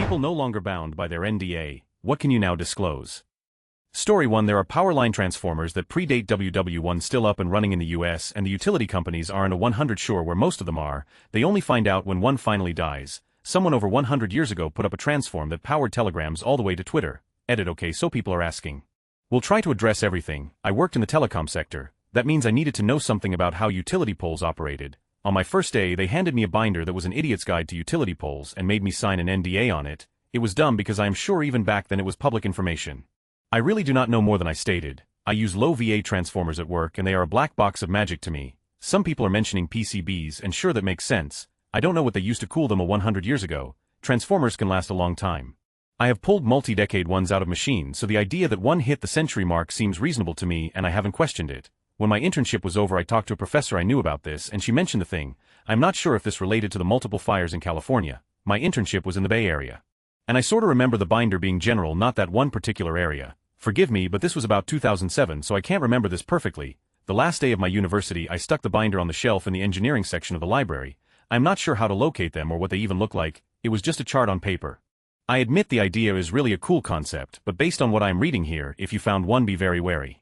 people no longer bound by their NDA, what can you now disclose? Story 1. There are power line transformers that predate WW1 still up and running in the US, and the utility companies aren't 100 sure where most of them are. They only find out when one finally dies. Someone over 100 years ago put up a transform that powered telegrams all the way to Twitter. Edit. Okay, so people are asking. We'll try to address everything. I worked in the telecom sector. That means I needed to know something about how utility poles operated. On my first day, they handed me a binder that was an idiot's guide to utility poles and made me sign an NDA on it. It was dumb because I am sure even back then it was public information. I really do not know more than I stated. I use low VA transformers at work and they are a black box of magic to me. Some people are mentioning PCBs, and sure, that makes sense. I don't know what they used to cool them 100 years ago. Transformers can last a long time. I have pulled multi-decade ones out of machines, so the idea that one hit the century mark seems reasonable to me, and I haven't questioned it. When my internship was over, I talked to a professor I knew about this, and she mentioned the thing. I'm not sure if this related to the multiple fires in California. My internship was in the Bay Area. And I sorta remember the binder being general, not that one particular area. Forgive me, but this was about 2007, so I can't remember this perfectly. The last day of my university, I stuck the binder on the shelf in the engineering section of the library. I'm not sure how to locate them or what they even look like. It was just a chart on paper. I admit the idea is really a cool concept, but based on what I'm reading here, if you found one, be very wary.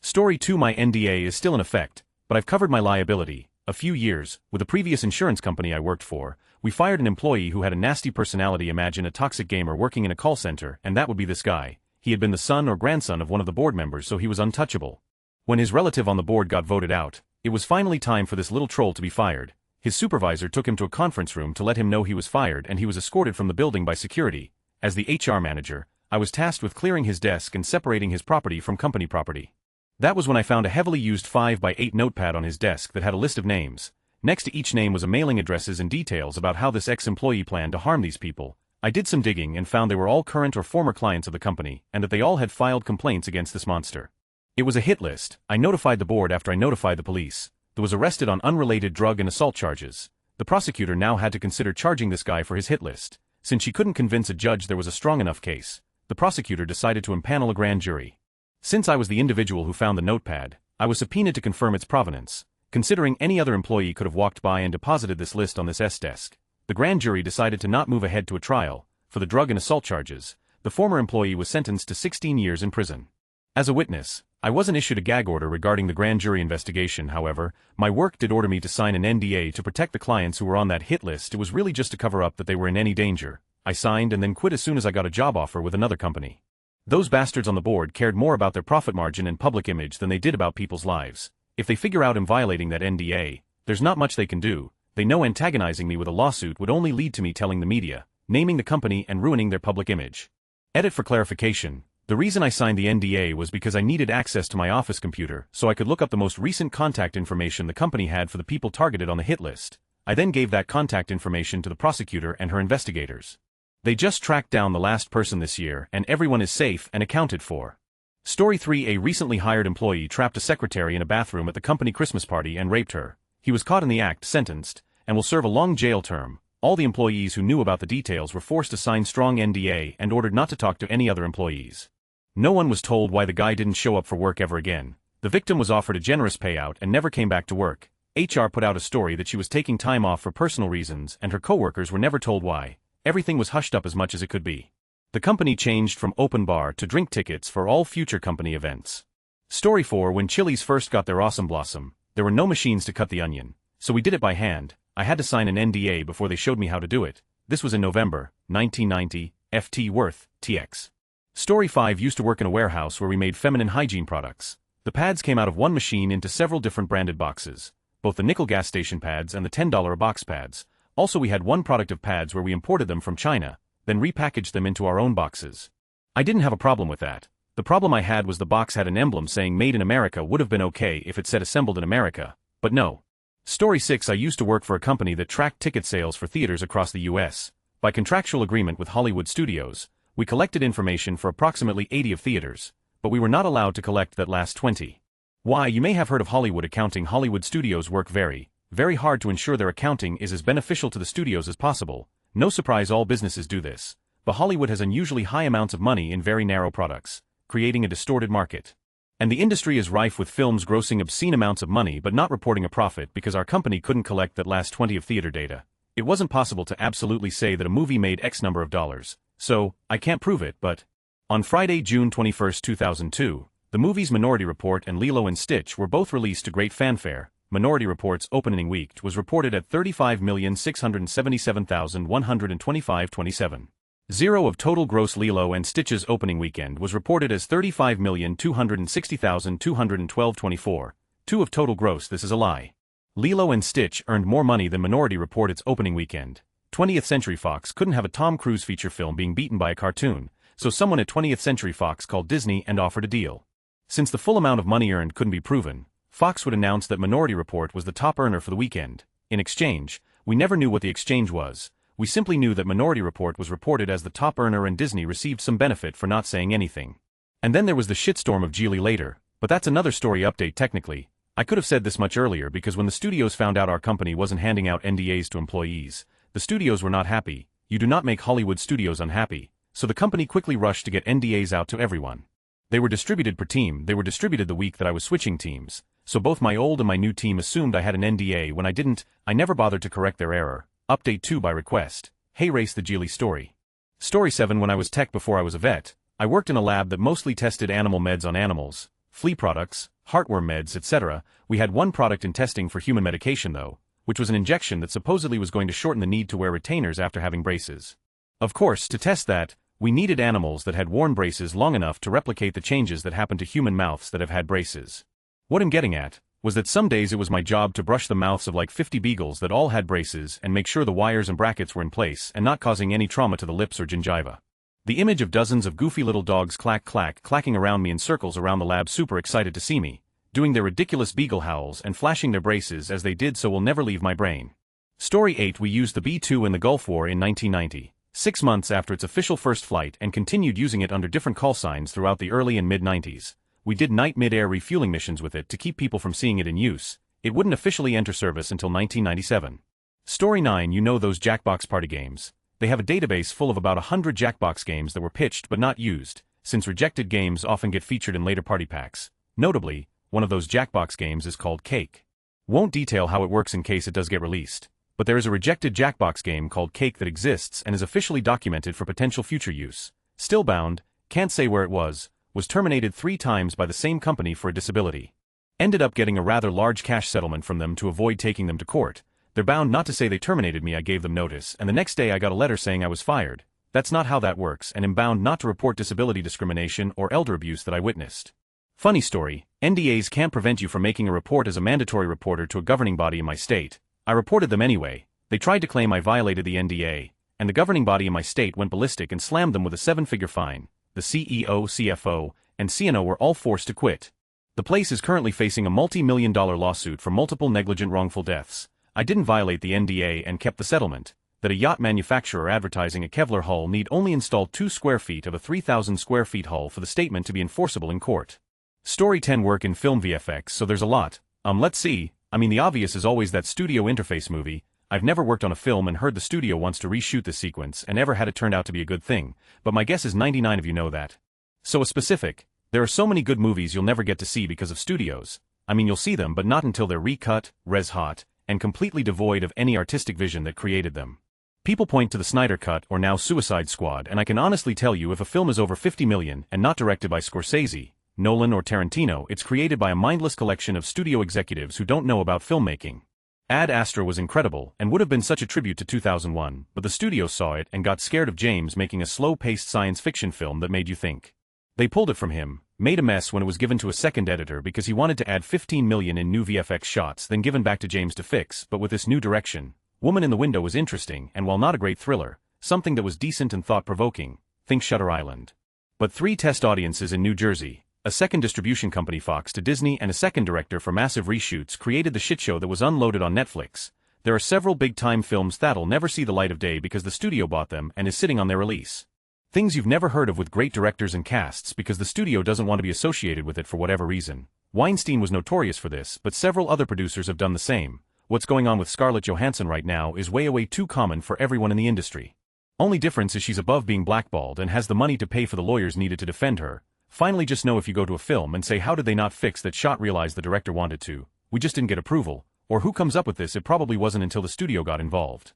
Story 2. My NDA is still in effect, but I've covered my liability. A few years, with a previous insurance company I worked for, we fired an employee who had a nasty personality. Imagine a toxic gamer working in a call center, and that would be this guy. He had been the son or grandson of one of the board members, so he was untouchable. When his relative on the board got voted out, it was finally time for this little troll to be fired. His supervisor took him to a conference room to let him know he was fired, and he was escorted from the building by security. As the HR manager, I was tasked with clearing his desk and separating his property from company property. That was when I found a heavily used 5x8 notepad on his desk that had a list of names. Next to each name was a mailing addresses and details about how this ex-employee planned to harm these people. I did some digging and found they were all current or former clients of the company, and that they all had filed complaints against this monster. It was a hit list. I notified the board after I notified the police. He was arrested on unrelated drug and assault charges. The prosecutor now had to consider charging this guy for his hit list. Since she couldn't convince a judge there was a strong enough case, the prosecutor decided to impanel a grand jury. Since I was the individual who found the notepad, I was subpoenaed to confirm its provenance. Considering any other employee could have walked by and deposited this list on this desk, the grand jury decided to not move ahead to a trial. For the drug and assault charges, the former employee was sentenced to 16 years in prison. As a witness, I wasn't issued a gag order regarding the grand jury investigation. However, my work did order me to sign an NDA to protect the clients who were on that hit list. It was really just to cover up that they were in any danger. I signed and then quit as soon as I got a job offer with another company. Those bastards on the board cared more about their profit margin and public image than they did about people's lives. If they figure out I'm violating that NDA, there's not much they can do. They know antagonizing me with a lawsuit would only lead to me telling the media, naming the company and ruining their public image. Edit. For clarification, the reason I signed the NDA was because I needed access to my office computer so I could look up the most recent contact information the company had for the people targeted on the hit list. I then gave that contact information to the prosecutor and her investigators. They just tracked down the last person this year, and everyone is safe and accounted for. Story 3. A recently hired employee trapped a secretary in a bathroom at the company Christmas party and raped her. He was caught in the act, sentenced, and will serve a long jail term. All the employees who knew about the details were forced to sign strong NDA and ordered not to talk to any other employees. No one was told why the guy didn't show up for work ever again. The victim was offered a generous payout and never came back to work. HR put out a story that she was taking time off for personal reasons, and her coworkers were never told why. Everything was hushed up as much as it could be. The company changed from open bar to drink tickets for all future company events. Story 4. When Chili's first got their Awesome Blossom, there were no machines to cut the onion, so we did it by hand. I had to sign an NDA before they showed me how to do it. This was in November 1990, FT Worth, TX. Story 5. Used to work in a warehouse where we made feminine hygiene products. The pads came out of one machine into several different branded boxes, both the nickel gas station pads and the $10 a box pads. Also, we had one product of pads where we imported them from China, then repackaged them into our own boxes. I didn't have a problem with that. The problem I had was the box had an emblem saying Made in America. Would have been okay if it said Assembled in America, but no. Story 6. I used to work for a company that tracked ticket sales for theaters across the US. By contractual agreement with Hollywood studios, we collected information for approximately 80 of theaters, but we were not allowed to collect that last 20. Why? You may have heard of Hollywood accounting. Hollywood studios work very hard to ensure their accounting is as beneficial to the studios as possible. No surprise, all businesses do this. But Hollywood has unusually high amounts of money in very narrow products, creating a distorted market. And the industry is rife with films grossing obscene amounts of money but not reporting a profit because our company couldn't collect that last 20 of theater data. It wasn't possible to absolutely say that a movie made X number of dollars, So, I can't prove it, but... On Friday, June 21, 2002, the movies Minority Report and Lilo and Stitch were both released to great fanfare. Minority Report's opening week was reported at 35,677,125.27. Zero of total gross. Lilo and Stitch's opening weekend was reported as 35,260,212.24. 2 of total gross. This is a lie. Lilo and Stitch earned more money than Minority Report its opening weekend. 20th Century Fox couldn't have a Tom Cruise feature film being beaten by a cartoon, so someone at 20th Century Fox called Disney and offered a deal. Since the full amount of money earned couldn't be proven, Fox would announce that Minority Report was the top earner for the weekend. In exchange, we never knew what the exchange was. We simply knew that Minority Report was reported as the top earner and Disney received some benefit for not saying anything. And then there was the shitstorm of Geely later, but that's another story update technically. I could have said this much earlier because when the studios found out our company wasn't handing out NDAs to employees, the studios were not happy. You do not make Hollywood studios unhappy, so the company quickly rushed to get NDAs out to everyone. They were distributed per team. They were distributed the week that I was switching teams, so both my old and my new team assumed I had an NDA when I didn't. I never bothered to correct their error. Update 2 by request. Hey, race the Geely story. Story 7. When I was tech before I was a vet, I worked in a lab that mostly tested animal meds on animals, flea products, heartworm meds, etc. We had one product in testing for human medication though, which was an injection that supposedly was going to shorten the need to wear retainers after having braces. Of course, to test that, we needed animals that had worn braces long enough to replicate the changes that happen to human mouths that have had braces. What I'm getting at was that some days it was my job to brush the mouths of like 50 beagles that all had braces and make sure the wires and brackets were in place and not causing any trauma to the lips or gingiva. The image of dozens of goofy little dogs clacking around me in circles around the lab, super excited to see me, doing their ridiculous beagle howls and flashing their braces as they did so, will never leave my brain. Story 8. We used the B-2 in the Gulf War in 1990, 6 months after its official first flight, and continued using it under different call signs throughout the early and mid-90s. We did night mid-air refueling missions with it to keep people from seeing it in use. It wouldn't officially enter service until 1997. Story 9. You know those Jackbox party games. They have a database full of about 100 Jackbox games that were pitched but not used, since rejected games often get featured in later party packs. Notably, one of those Jackbox games is called Cake. Won't detail how it works in case it does get released, but there is a rejected Jackbox game called Cake that exists and is officially documented for potential future use. Still bound, can't say where it was terminated 3 times by the same company for a disability. Ended up getting a rather large cash settlement from them to avoid taking them to court. They're bound not to say they terminated me. I gave them notice, and the next day I got a letter saying I was fired. That's not how that works, and am bound not to report disability discrimination or elder abuse that I witnessed. Funny story, NDAs can't prevent you from making a report as a mandatory reporter to a governing body in my state. I reported them anyway. They tried to claim I violated the NDA, and the governing body in my state went ballistic and slammed them with a 7-figure fine. The CEO, CFO, and CNO were all forced to quit. The place is currently facing a multi-million-dollar lawsuit for multiple negligent wrongful deaths. I didn't violate the NDA and kept the settlement, that a yacht manufacturer advertising a Kevlar hull need only install 2 square feet of a 3,000 square feet hull for the statement to be enforceable in court. Story 10. Work in film VFX. So there's a lot. Let's see. I mean, the obvious is always that studio interface movie. I've never worked on a film and heard the studio wants to reshoot this sequence and never had it turned out to be a good thing, but my guess is 99 of you know that. So a specific, there are so many good movies you'll never get to see because of studios. I mean, you'll see them but not until they're recut, res-hot, and completely devoid of any artistic vision that created them. People point to the Snyder Cut or now Suicide Squad, and I can honestly tell you if a film is over 50 million and not directed by Scorsese, Nolan or Tarantino, it's created by a mindless collection of studio executives who don't know about filmmaking. Ad Astra was incredible and would have been such a tribute to 2001, but the studio saw it and got scared of James making a slow-paced science fiction film that made you think. They pulled it from him, made a mess when it was given to a second editor because he wanted to add 15 million in new VFX shots, then given back to James to fix. But with this new direction, Woman in the Window was interesting and, while not a great thriller, something that was decent and thought-provoking. Think Shutter Island. But 3 test audiences in New Jersey, a second distribution company Fox to Disney, and a second director for massive reshoots created the shitshow that was unloaded on Netflix. There are several big-time films that'll never see the light of day because the studio bought them and is sitting on their release. Things you've never heard of with great directors and casts because the studio doesn't want to be associated with it for whatever reason. Weinstein was notorious for this, but several other producers have done the same. What's going on with Scarlett Johansson right now is way too common for everyone in the industry. Only difference is she's above being blackballed and has the money to pay for the lawyers needed to defend her. Finally, just know if you go to a film and say how did they not fix that shot, realize the director wanted to, we just didn't get approval, or who comes up with this, it probably wasn't until the studio got involved.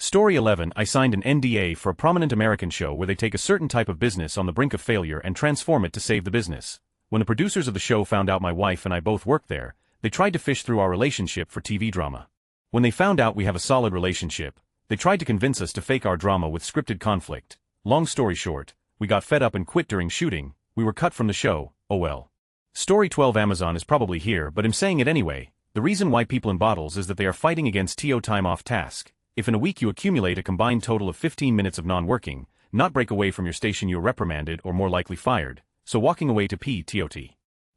Story 11. I signed an NDA for a prominent American show where they take a certain type of business on the brink of failure and transform it to save the business. When the producers of the show found out my wife and I both worked there, they tried to fish through our relationship for TV drama. When they found out we have a solid relationship, they tried to convince us to fake our drama with scripted conflict. Long story short, we got fed up and quit during shooting. We were cut from the show. Oh well. Story 12. Amazon is probably here, but I'm saying it anyway. The reason why people in bottles is that they are fighting against TO time off task. If in a week you accumulate a combined total of 15 minutes of non-working, not break away from your station, you're reprimanded or more likely fired, so walking away to PTOT.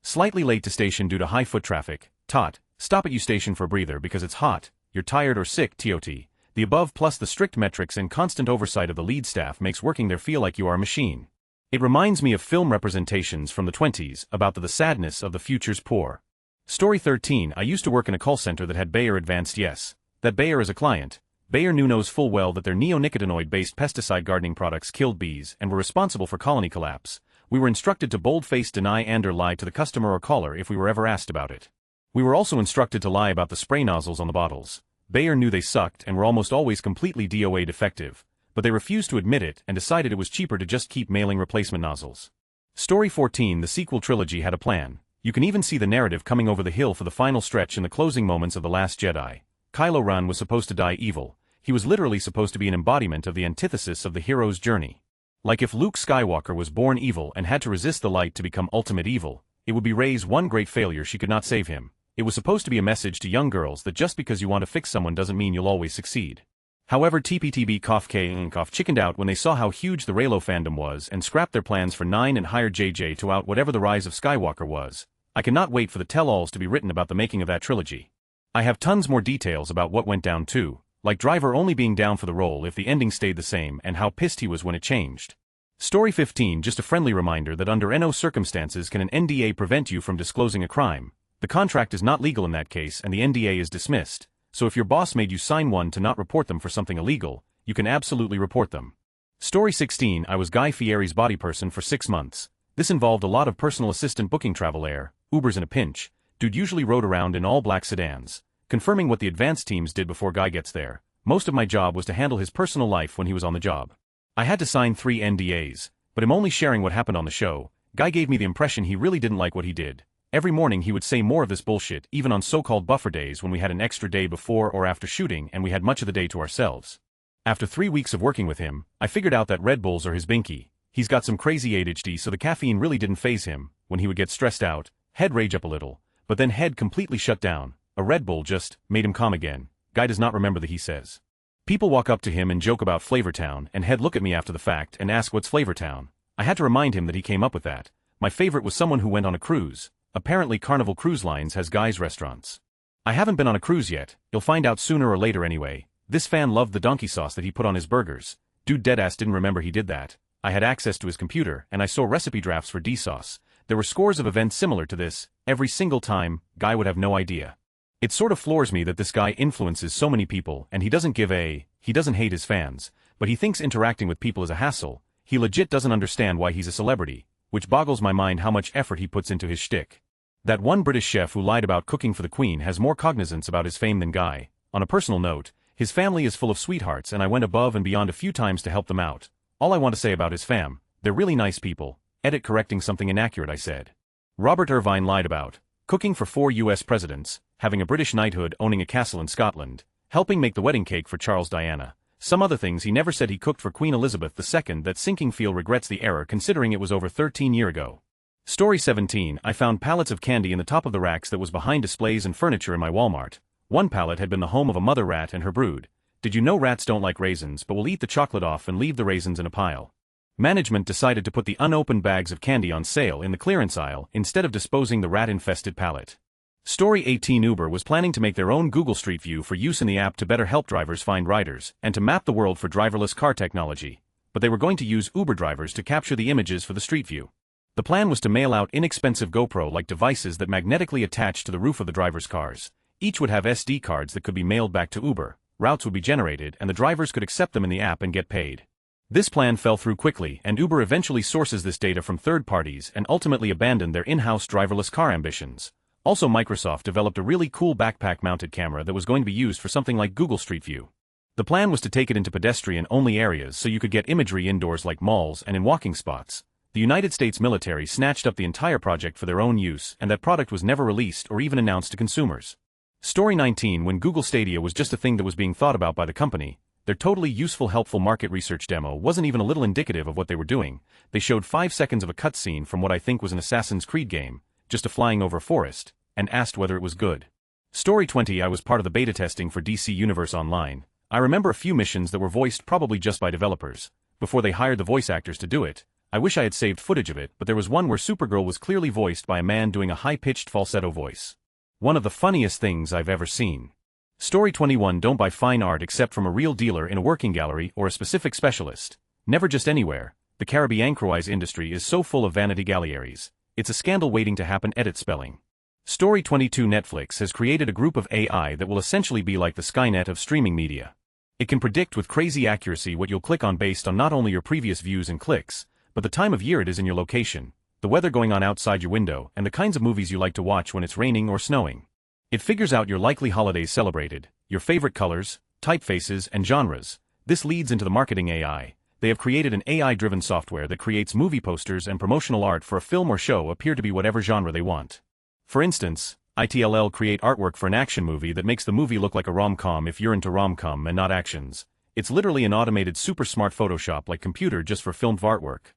Slightly late to station due to high foot traffic, TOT, stop at U station for a breather because it's hot, you're tired or sick, TOT. The above plus the strict metrics and constant oversight of the lead staff makes working there feel like you are a machine. It reminds me of film representations from the 20s about the sadness of the future's poor. Story 13. I used to work in a call center that had Bayer Advanced. Yes, that Bayer is a client. Bayer knows full well that their neonicotinoid-based pesticide gardening products killed bees and were responsible for colony collapse. We were instructed to bold-faced deny and/or lie to the customer or caller if we were ever asked about it. We were also instructed to lie about the spray nozzles on the bottles. Bayer knew they sucked and were almost always completely DOA defective, but they refused to admit it and decided it was cheaper to just keep mailing replacement nozzles. Story 14. The sequel trilogy had a plan. You can even see the narrative coming over the hill for the final stretch in the closing moments of The Last Jedi. Kylo Ren was supposed to die evil. He was literally supposed to be an embodiment of the antithesis of the hero's journey. Like if Luke Skywalker was born evil and had to resist the light to become ultimate evil, it would be Rey's one great failure. She could not save him. It was supposed to be a message to young girls that just because you want to fix someone doesn't mean you'll always succeed. However, TPTB chickened out when they saw how huge the Reylo fandom was and scrapped their plans for 9 and hired JJ to out whatever the rise of Skywalker was. I cannot wait for the tell-alls to be written about the making of that trilogy. I have tons more details about what went down too, like Driver only being down for the role if the ending stayed the same and how pissed he was when it changed. Story 15. Just a friendly reminder that under no circumstances can an NDA prevent you from disclosing a crime. The contract is not legal in that case and the NDA is dismissed, so if your boss made you sign one to not report them for something illegal, you can absolutely report them. Story 16. I was Guy Fieri's body person for 6 months. This involved a lot of personal assistant booking travel air, Ubers in a pinch. Dude usually rode around in all black sedans, confirming what the advanced teams did before Guy gets there. Most of my job was to handle his personal life when he was on the job. I had to sign 3 NDAs, but I'm only sharing what happened on the show. Guy gave me the impression he really didn't like what he did. Every morning he would say more of this bullshit, even on so-called buffer days when we had an extra day before or after shooting and we had much of the day to ourselves. After 3 weeks of working with him, I figured out that Red Bulls are his binky. He's got some crazy ADHD, so the caffeine really didn't faze him. When he would get stressed out, head rage up a little, but then head completely shut down. A Red Bull just made him calm again. Guy does not remember that, he says. People walk up to him and joke about Flavortown and head look at me after the fact and ask what's Flavortown. I had to remind him that he came up with that. My favorite was someone who went on a cruise. Apparently Carnival Cruise Lines has Guy's restaurants. I haven't been on a cruise yet, you'll find out sooner or later anyway. This fan loved the donkey sauce that he put on his burgers. Dude deadass didn't remember he did that. I had access to his computer and I saw recipe drafts for D-sauce. There were scores of events similar to this. Every single time, Guy would have no idea. It sort of floors me that this guy influences so many people and he doesn't hate his fans, but he thinks interacting with people is a hassle. He legit doesn't understand why he's a celebrity, which boggles my mind how much effort he puts into his shtick. That one British chef who lied about cooking for the Queen has more cognizance about his fame than Guy. On a personal note, his family is full of sweethearts and I went above and beyond a few times to help them out. All I want to say about his fam, they're really nice people. Edit correcting something inaccurate I said. Robert Irvine lied about cooking for 4 US presidents, having a British knighthood, owning a castle in Scotland, helping make the wedding cake for Charles Diana. Some other things he never said. He cooked for Queen Elizabeth II. That sinking feel regrets the error considering it was over 13 years ago. Story 17. I found pallets of candy in the top of the racks that was behind displays and furniture in my Walmart. One pallet had been the home of a mother rat and her brood. Did you know rats don't like raisins but will eat the chocolate off and leave the raisins in a pile? Management decided to put the unopened bags of candy on sale in the clearance aisle instead of disposing the rat-infested pallet. Story 18. Uber was planning to make their own Google Street View for use in the app to better help drivers find riders and to map the world for driverless car technology, but they were going to use Uber drivers to capture the images for the Street View. The plan was to mail out inexpensive GoPro-like devices that magnetically attached to the roof of the driver's cars. Each would have SD cards that could be mailed back to Uber, routes would be generated and the drivers could accept them in the app and get paid. This plan fell through quickly and Uber eventually sources this data from third parties and ultimately abandoned their in-house driverless car ambitions. Also, Microsoft developed a really cool backpack-mounted camera that was going to be used for something like Google Street View. The plan was to take it into pedestrian-only areas so you could get imagery indoors like malls and in walking spots. The United States military snatched up the entire project for their own use, and that product was never released or even announced to consumers. Story 19. When Google Stadia was just a thing that was being thought about by the company, their totally useful helpful market research demo wasn't even a little indicative of what they were doing. They showed 5 seconds of a cutscene from what I think was an Assassin's Creed game, just a flying over a forest, and asked whether it was good. Story 20. I was part of the beta testing for DC Universe Online. I remember a few missions that were voiced probably just by developers, before they hired the voice actors to do it. I wish I had saved footage of it, but there was one where Supergirl was clearly voiced by a man doing a high-pitched falsetto voice. One of the funniest things I've ever seen. Story 21. Don't buy fine art except from a real dealer in a working gallery or a specific specialist. Never just anywhere. The Caribbean cruise industry is so full of vanity galleries. It's a scandal waiting to happen. Edit spelling. Story 22. Netflix has created a group of AI that will essentially be like the Skynet of streaming media. It can predict with crazy accuracy what you'll click on based on not only your previous views and clicks, but the time of year it is in your location, the weather going on outside your window, and the kinds of movies you like to watch when it's raining or snowing. It figures out your likely holidays celebrated, your favorite colors, typefaces, and genres. This leads into the marketing AI. They have created an AI-driven software that creates movie posters and promotional art for a film or show appear to be whatever genre they want. For instance, ITLL create artwork for an action movie that makes the movie look like a rom-com if you're into rom-com and not actions. It's literally an automated super smart Photoshop-like computer just for filmed artwork.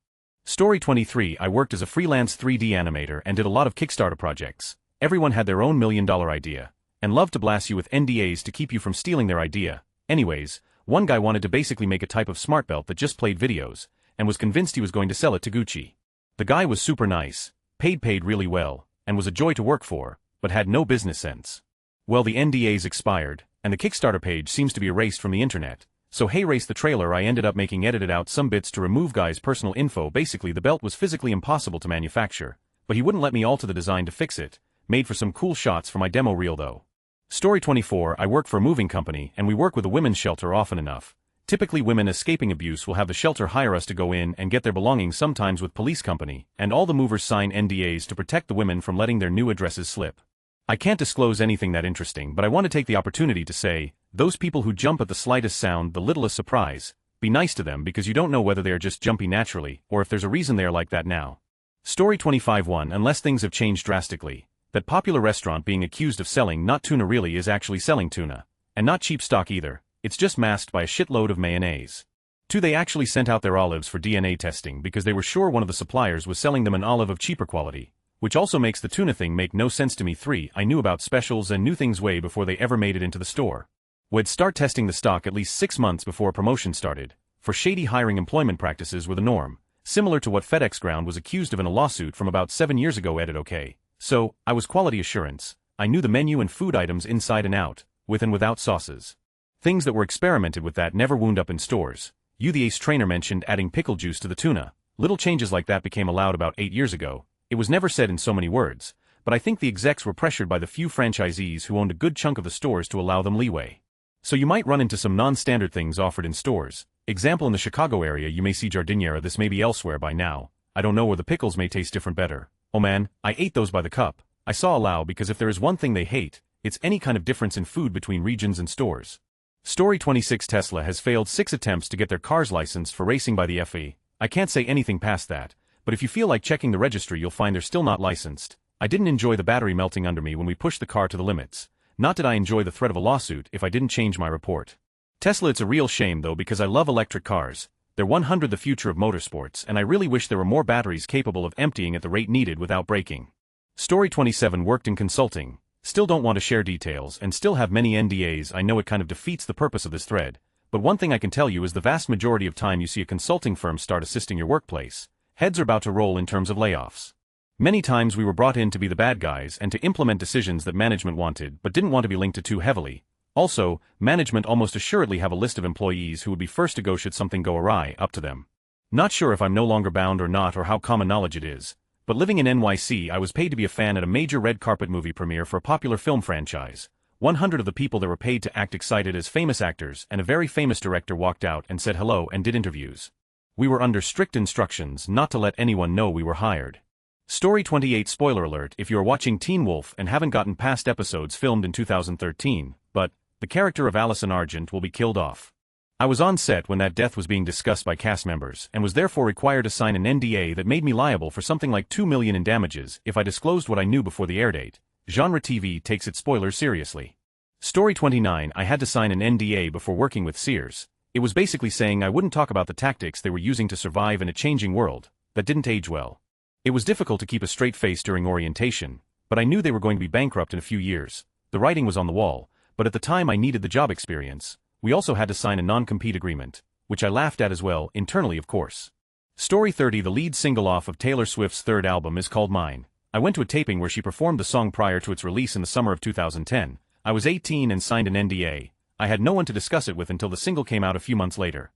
Story 23. I worked as a freelance 3D animator and did a lot of Kickstarter projects. Everyone had their own $1 million idea, and loved to blast you with NDAs to keep you from stealing their idea. Anyways, one guy wanted to basically make a type of smart belt that just played videos, and was convinced he was going to sell it to Gucci. The guy was super nice, paid really well, and was a joy to work for, but had no business sense. Well, the NDAs expired, and the Kickstarter page seems to be erased from the internet. So hey, race the trailer. I ended up edited out some bits to remove guy's personal info. Basically the belt was physically impossible to manufacture, but he wouldn't let me alter the design to fix it. Made for some cool shots for my demo reel though. Story 24. I work for a moving company and we work with a women's shelter often enough. Typically women escaping abuse will have the shelter hire us to go in and get their belongings, sometimes with police company, and all the movers sign NDAs to protect the women from letting their new addresses slip. I can't disclose anything that interesting, but I want to take the opportunity to say, those people who jump at the slightest sound, the littlest surprise, be nice to them because you don't know whether they are just jumpy naturally or if there's a reason they are like that now. Story 25. Unless things have changed drastically, that popular restaurant being accused of selling not tuna really is actually selling tuna. And not cheap stock either, it's just masked by a shitload of mayonnaise. 2. They actually sent out their olives for DNA testing because they were sure one of the suppliers was selling them an olive of cheaper quality. Which also makes the tuna thing make no sense to me. 3. I knew about specials and new things way before they ever made it into the store. We'd start testing the stock at least 6 months before a promotion started, for shady hiring employment practices were the norm, similar to what FedEx Ground was accused of in a lawsuit from about 7 years ago. Edit OK. So, I was quality assurance. I knew the menu and food items inside and out, with and without sauces. Things that were experimented with that never wound up in stores. The Ace trainer mentioned adding pickle juice to the tuna. Little changes like that became allowed about 8 years ago. It was never said in so many words, but I think the execs were pressured by the few franchisees who owned a good chunk of the stores to allow them leeway. So you might run into some non-standard things offered in stores. Example, in the Chicago area you may see Jardiniera. This may be elsewhere by now. I don't know, where the pickles may taste different better. Oh man, I ate those by the cup. I saw allow because if there is one thing they hate, it's any kind of difference in food between regions and stores. Story 26. Tesla has failed 6 attempts to get their cars licensed for racing by the FAA. I can't say anything past that. But if you feel like checking the registry you'll find they're still not licensed. I didn't enjoy the battery melting under me when we pushed the car to the limits. Not did I enjoy the threat of a lawsuit if I didn't change my report. Tesla, it's a real shame though because I love electric cars. They're 100 the future of motorsports and I really wish there were more batteries capable of emptying at the rate needed without breaking. Story 27. Worked in consulting. Still don't want to share details and still have many NDAs. I know it kind of defeats the purpose of this thread. But one thing I can tell you is the vast majority of time you see a consulting firm start assisting your workplace, heads are about to roll in terms of layoffs. Many times we were brought in to be the bad guys and to implement decisions that management wanted but didn't want to be linked to too heavily. Also, management almost assuredly have a list of employees who would be first to go should something go awry, up to them. Not sure if I'm no longer bound or not or how common knowledge it is, but living in NYC I was paid to be a fan at a major red carpet movie premiere for a popular film franchise. 100 of the people that were paid to act excited as famous actors and a very famous director walked out and said hello and did interviews. We were under strict instructions not to let anyone know we were hired. Story 28. Spoiler alert if you are watching Teen Wolf and haven't gotten past episodes filmed in 2013, but The character of Allison Argent will be killed off. I was on set when that death was being discussed by cast members and was therefore required to sign an NDA that made me liable for something like $2 million in damages if I disclosed what I knew before the air date. Genre TV takes its spoilers seriously. Story 29. I had to sign an NDA before working with Sears. It was basically saying I wouldn't talk about the tactics they were using to survive in a changing world. That didn't age well. It was difficult to keep a straight face during orientation, but I knew they were going to be bankrupt in a few years. The writing was on the wall, but at the time I needed the job experience. We also had to sign a non-compete agreement, which I laughed at as well, internally of course. Story 30. The lead single off of Taylor Swift's third album is called Mine. I went to a taping where she performed the song prior to its release in the summer of 2010. I was 18 and signed an NDA. I had no one to discuss it with until the single came out a few months later.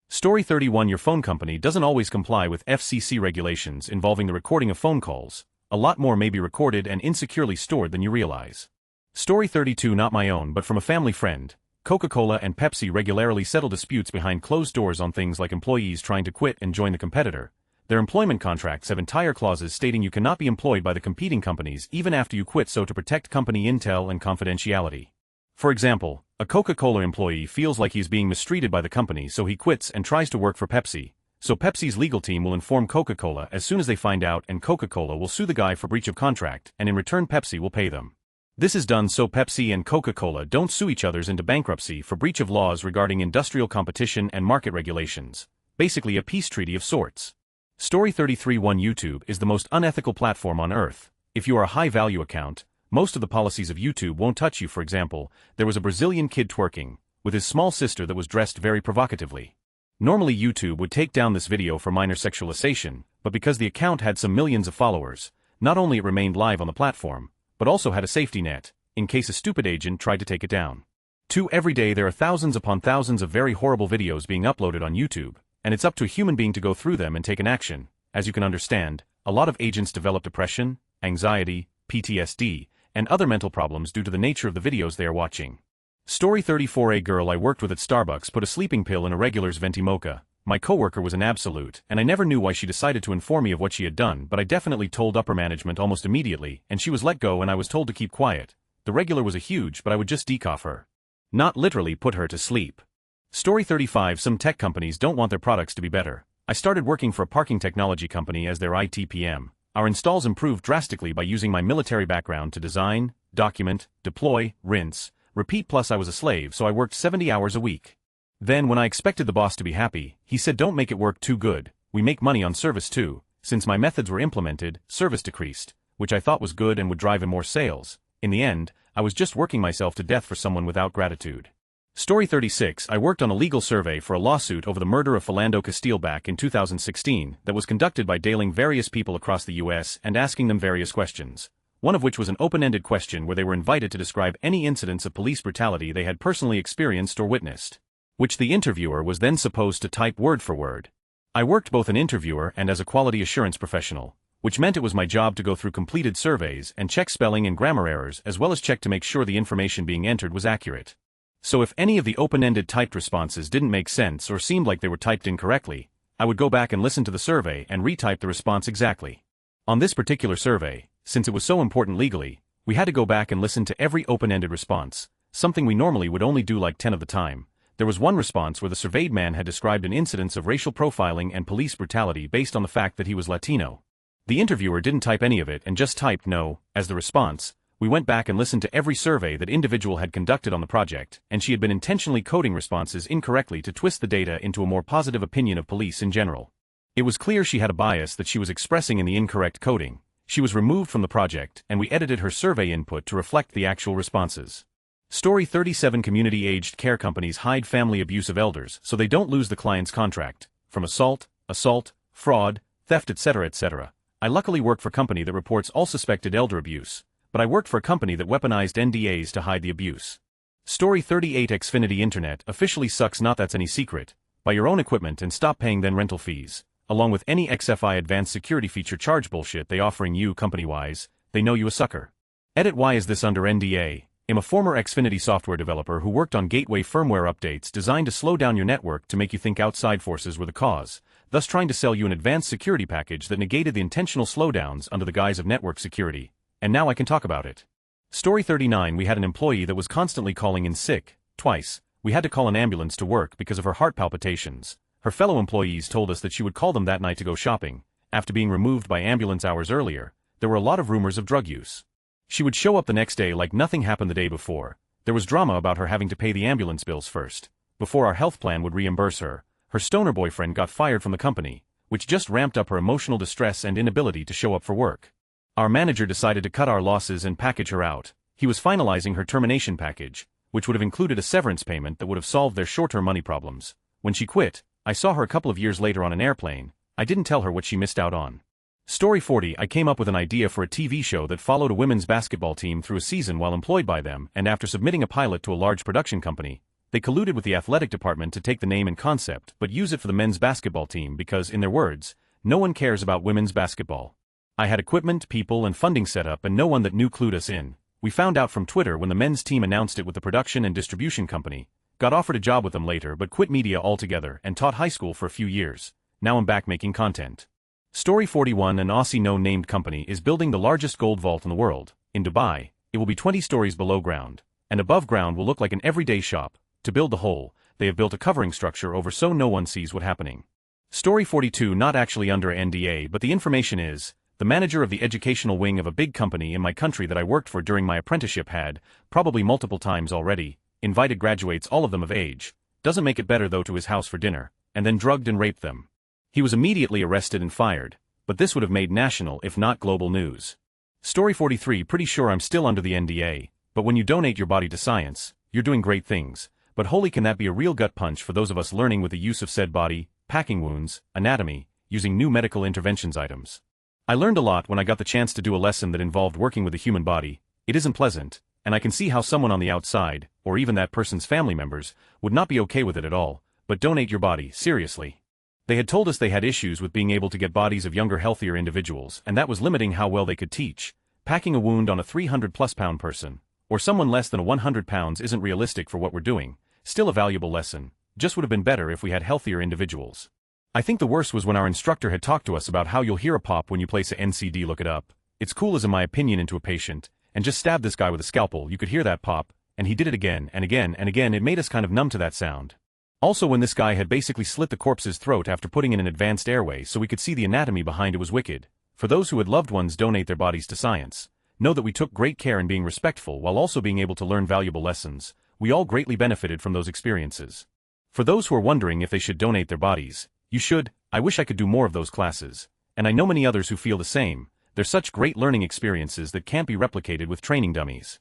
Story 31. Your phone company doesn't always comply with FCC regulations involving the recording of phone calls. A lot more may be recorded and insecurely stored than you realize. Story 32. Not my own but from a family friend. Coca-Cola and Pepsi regularly settle disputes behind closed doors on things like employees trying to quit and join the competitor. Their employment contracts have entire clauses stating you cannot be employed by the competing companies even after you quit, so to protect company intel and confidentiality. For example, a Coca-Cola employee feels like he's being mistreated by the company, so he quits and tries to work for Pepsi. So Pepsi's legal team will inform Coca-Cola as soon as they find out, and Coca-Cola will sue the guy for breach of contract, and in return Pepsi will pay them. This is done so Pepsi and Coca-Cola don't sue each other into bankruptcy for breach of laws regarding industrial competition and market regulations. Basically a peace treaty of sorts. Story 33. YouTube is the most unethical platform on earth. If you are a high-value account, most of the policies of YouTube won't touch you. For example, there was a Brazilian kid twerking with his small sister that was dressed very provocatively. Normally YouTube would take down this video for minor sexualization, but because the account had some millions of followers, not only it remained live on the platform, but also had a safety net, in case a stupid agent tried to take it down. 2. Every day there are thousands upon thousands of very horrible videos being uploaded on YouTube, and it's up to a human being to go through them and take an action. As you can understand, a lot of agents develop depression, anxiety, PTSD, and other mental problems due to the nature of the videos they are watching. Story 34. A girl I worked with at Starbucks put a sleeping pill in a regular's venti mocha. My coworker was an absolute, and I never knew why she decided to inform me of what she had done, but I definitely told upper management almost immediately, and she was let go and I was told to keep quiet. The regular was a huge, but I would just decough her. Not literally put her to sleep. Story 35. Some tech companies don't want their products to be better. I started working for a parking technology company as their IT PM. Our installs improved drastically by using my military background to design, document, deploy, rinse, repeat, plus I was a slave, so I worked 70 hours a week. Then when I expected the boss to be happy, he said don't make it work too good, we make money on service too. Since my methods were implemented, service decreased, which I thought was good and would drive in more sales. In the end, I was just working myself to death for someone without gratitude. Story 36. I worked on a legal survey for a lawsuit over the murder of Philando Castile back in 2016 that was conducted by dialing various people across the US and asking them various questions. One of which was an open-ended question where they were invited to describe any incidents of police brutality they had personally experienced or witnessed, which the interviewer was then supposed to type word for word. I worked both an interviewer and as a quality assurance professional, which meant it was my job to go through completed surveys and check spelling and grammar errors as well as check to make sure the information being entered was accurate. So if any of the open-ended typed responses didn't make sense or seemed like they were typed incorrectly, I would go back and listen to the survey and retype the response exactly. On this particular survey, since it was so important legally, we had to go back and listen to every open-ended response, something we normally would only do like 10 of the time. There was one response where the surveyed man had described an incidence of racial profiling and police brutality based on the fact that he was Latino. The interviewer didn't type any of it and just typed no as the response. We went back and listened to every survey that individual had conducted on the project, and she had been intentionally coding responses incorrectly to twist the data into a more positive opinion of police in general. It was clear she had a bias that she was expressing in the incorrect coding. She was removed from the project, and we edited her survey input to reflect the actual responses. Story 37. Community-aged care companies hide family abuse of elders so they don't lose the client's contract, from assault, fraud, theft, etc. etc. I luckily work for a company that reports all suspected elder abuse, but I worked for a company that weaponized NDAs to hide the abuse. Story 38. Xfinity Internet officially sucks, not that's any secret. Buy your own equipment and stop paying then rental fees, along with any XFI advanced security feature charge bullshit they offering you company-wise. They know you a sucker. Edit. Why is this under NDA? I'm a former Xfinity software developer who worked on gateway firmware updates designed to slow down your network to make you think outside forces were the cause, thus trying to sell you an advanced security package that negated the intentional slowdowns under the guise of network security. And now I can talk about it. Story 39. We had an employee that was constantly calling in sick. Twice, we had to call an ambulance to work because of her heart palpitations. Her fellow employees told us that she would call them that night to go shopping. After being removed by ambulance hours earlier, there were a lot of rumors of drug use. She would show up the next day like nothing happened the day before. There was drama about her having to pay the ambulance bills first, before our health plan would reimburse her. Her stoner boyfriend got fired from the company, which just ramped up her emotional distress and inability to show up for work. Our manager decided to cut our losses and package her out. He was finalizing her termination package, which would have included a severance payment that would have solved their short-term money problems. When she quit, I saw her a couple of years later on an airplane. I didn't tell her what she missed out on. Story 40. I came up with an idea for a TV show that followed a women's basketball team through a season while employed by them, and after submitting a pilot to a large production company, they colluded with the athletic department to take the name and concept but use it for the men's basketball team because, in their words, no one cares about women's basketball. I had equipment, people, and funding set up, and no one that knew clued us in. We found out from Twitter when the men's team announced it with the production and distribution company, got offered a job with them later but quit media altogether and taught high school for a few years. Now I'm back making content. Story 41. An Aussie no-named company is building the largest gold vault in the world. In Dubai, it will be 20 stories below ground, and above ground will look like an everyday shop. To build the whole, they have built a covering structure over so no one sees what's happening. Story 42. Not actually under NDA, but the information is, the manager of the educational wing of a big company in my country that I worked for during my apprenticeship had, probably multiple times already, invited graduates, all of them of age, doesn't make it better though, to his house for dinner, and then drugged and raped them. He was immediately arrested and fired, but this would have made national if not global news. Story 43. Pretty sure I'm still under the NDA, but when you donate your body to science, you're doing great things, but holy can that be a real gut punch for those of us learning with the use of said body, packing wounds, anatomy, using new medical interventions items. I learned a lot when I got the chance to do a lesson that involved working with the human body. It isn't pleasant, and I can see how someone on the outside, or even that person's family members, would not be okay with it at all, but donate your body, seriously. They had told us they had issues with being able to get bodies of younger, healthier individuals, and that was limiting how well they could teach. Packing a wound on a 300+ pound person, or someone less than 100 pounds, isn't realistic for what we're doing. Still a valuable lesson, just would have been better if we had healthier individuals. I think the worst was when our instructor had talked to us about how you'll hear a pop when you place a NCD. Look it up. It's cool as in my opinion into a patient, and just stab this guy with a scalpel. You could hear that pop, and he did it again and again and again. It made us kind of numb to that sound. Also, when this guy had basically slit the corpse's throat after putting in an advanced airway so we could see the anatomy behind it, was wicked. For those who had loved ones donate their bodies to science, know that we took great care in being respectful while also being able to learn valuable lessons. We all greatly benefited from those experiences. For those who are wondering if they should donate their bodies, you should. I wish I could do more of those classes, and I know many others who feel the same. They're such great learning experiences that can't be replicated with training dummies.